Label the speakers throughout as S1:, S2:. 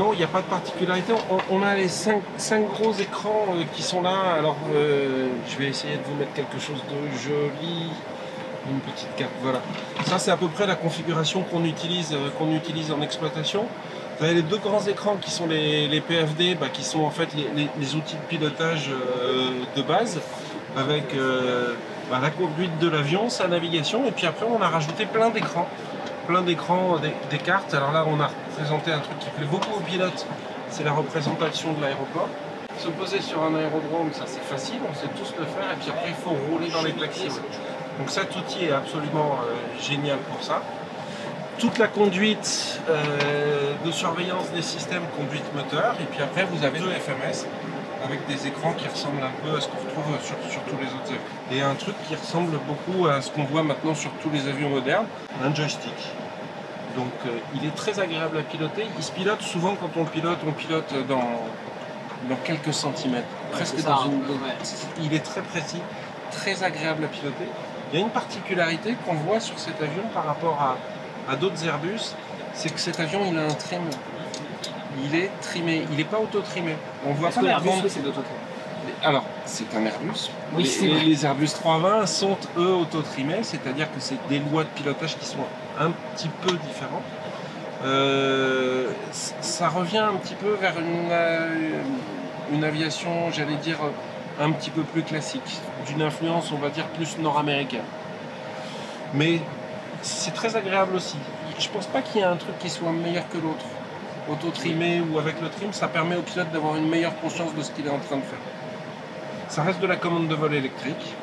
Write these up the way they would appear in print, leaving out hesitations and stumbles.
S1: Non, il n'y a pas de particularité. On a les 5 gros écrans qui sont là. Alors, je vais essayer de vous mettre quelque chose de joli. Une petite carte, voilà. Ça, c'est à peu près la configuration qu'on utilise en exploitation. Vous avez les 2 grands écrans qui sont les PFD, qui sont en fait les outils de pilotage de base, avec la conduite de l'avion, sa navigation, et puis après on a rajouté plein d'écrans, des cartes. Alors là, on a représenté un truc qui plaît beaucoup aux pilotes, c'est la représentation de l'aéroport. Se poser sur un aérodrome, ça c'est facile, on sait tous le faire, et puis après il faut rouler dans les taxis. Donc cet outil est absolument génial pour ça. Toute la conduite de surveillance des systèmes conduite moteur, et puis après vous avez 2 FMS avec des écrans qui ressemblent un peu à ce qu'on retrouve sur tous les autres avions. Et un truc qui ressemble beaucoup à ce qu'on voit maintenant sur tous les avions modernes, un joystick. Donc il est très agréable à piloter. Il se pilote souvent quand on pilote dans quelques centimètres. Presque dans une... Il est très précis, très agréable à piloter. Il y a une particularité qu'on voit sur cet avion par rapport à d'autres Airbus, c'est que cet avion il a un trim. Il est trimé, il n'est pas auto-trimé. On voit pas
S2: l'Airbus, oui, c'est auto-trimé.
S1: Alors, c'est un Airbus.
S2: Oui,
S1: les Airbus 320 sont eux auto-trimés, c'est-à-dire que c'est des lois de pilotage qui sont un petit peu différentes. Ça revient un petit peu vers une aviation, j'allais dire, un petit peu plus classique, d'une influence, on va dire, plus nord-américaine. Mais c'est très agréable aussi. Je pense pas qu'il y ait un truc qui soit meilleur que l'autre. Auto-trimé ou avec le trim, ça permet au pilote d'avoir une meilleure conscience de ce qu'il est en train de faire. Ça reste de la commande de vol électrique,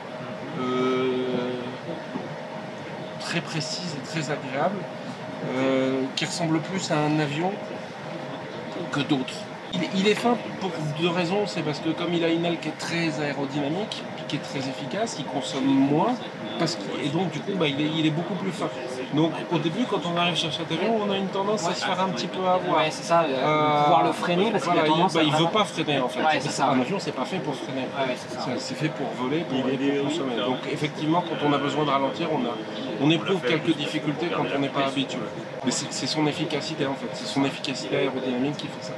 S1: très précise et très agréable, qui ressemble plus à un avion que d'autres. Il est fin pour 2 raisons, c'est parce que comme il a une aile qui est très aérodynamique, qui est très efficace, il consomme moins, et donc du coup il est beaucoup plus fin. Donc au début, quand on arrive sur cet avion, on a une tendance à se faire un petit peu avoir.
S2: Ouais, c'est ça, pouvoir le freiner parce qu'il a tendance
S1: il veut pas freiner en fait.
S2: Ouais, c'est ça.
S1: Un avion, c'est pas fait pour freiner.
S2: Ouais, c'est ça.
S1: C'est fait pour voler, pour consommer. Donc effectivement, quand on a besoin de ralentir, on éprouve quelques difficultés quand on n'est pas habitué. Mais c'est son efficacité en fait, c'est son efficacité aérodynamique qui fait ça.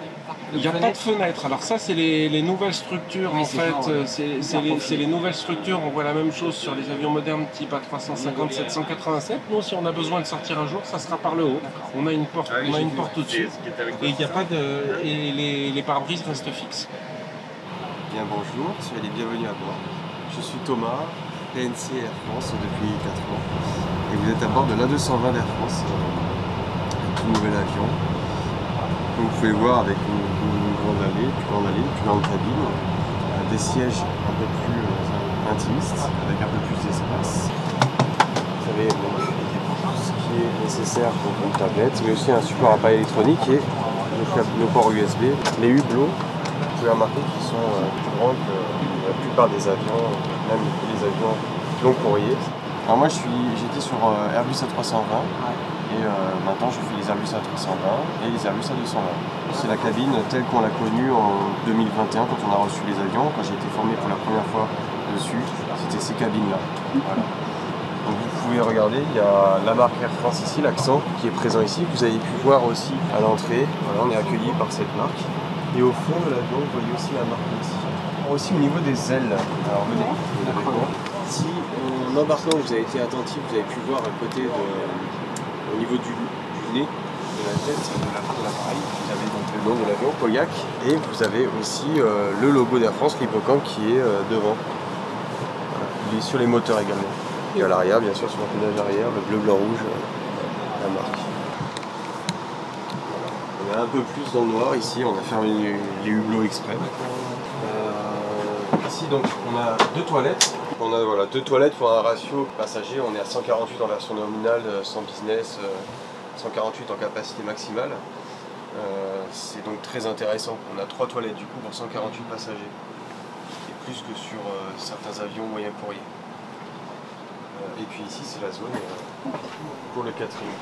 S1: Il n'y a pas de fenêtre. Alors ça, c'est les nouvelles structures en fait. C'est les nouvelles structures. On voit la même chose sur les avions modernes type A350, 787. Nous, si on a besoin de sortir un jour, ça sera par le haut. On a une porte au-dessus. Et il n'y a pas de. Et les pare-brises restent fixes.
S3: Bien bonjour, soyez les bienvenus à bord. Je suis Thomas, PNC Air France depuis 4 ans. Et vous êtes à bord de l'A220 d'Air France, un tout nouvel avion. Comme vous pouvez voir, avec une grande allée, plus grande cabine, des sièges un peu plus intimistes, avec un peu plus d'espace. Vous avez tout ce qui est nécessaire pour une tablette, mais aussi un support appareil électronique et nos ports USB. Les hublots, vous pouvez remarquer qu'ils sont plus grands que la plupart des avions, même les avions long courrier. Alors moi j'étais sur Airbus A320. Et maintenant je fais les Airbus A320 et les Airbus A220. C'est la cabine telle qu'on l'a connue en 2021 quand on a reçu les avions. Quand j'ai été formé pour la première fois dessus, c'était ces cabines-là. Voilà. Donc vous pouvez regarder, il y a la marque Air France ici, l'accent qui est présent ici. Vous avez pu voir aussi à l'entrée, voilà, on est accueilli par cette marque. Et au fond de l'avion, vous voyez aussi la marque ici. Aussi au niveau des ailes, alors venez, si en embarquant vous avez été attentif, vous avez pu voir à côté au niveau du nez, de la tête, de l'appareil, vous avez donc le nom de l'avion, Pauillac, et vous avez aussi le logo d'Air France, l'hippocampe, qui est devant. Voilà. Il est sur les moteurs également. Et à l'arrière, bien sûr, sur l'empennage arrière, le bleu, blanc, rouge, la marque. Voilà. On est un peu plus dans le noir ici, on a fermé les hublots exprès. Ici, donc, on a 2 toilettes. On a 2 toilettes pour un ratio passager, on est à 148 en version nominale, sans business, 148 en capacité maximale. C'est donc très intéressant. On a 3 toilettes du coup pour 148 passagers. C'est plus que sur certains avions moyen courrier. Et puis ici c'est la zone pour le catering.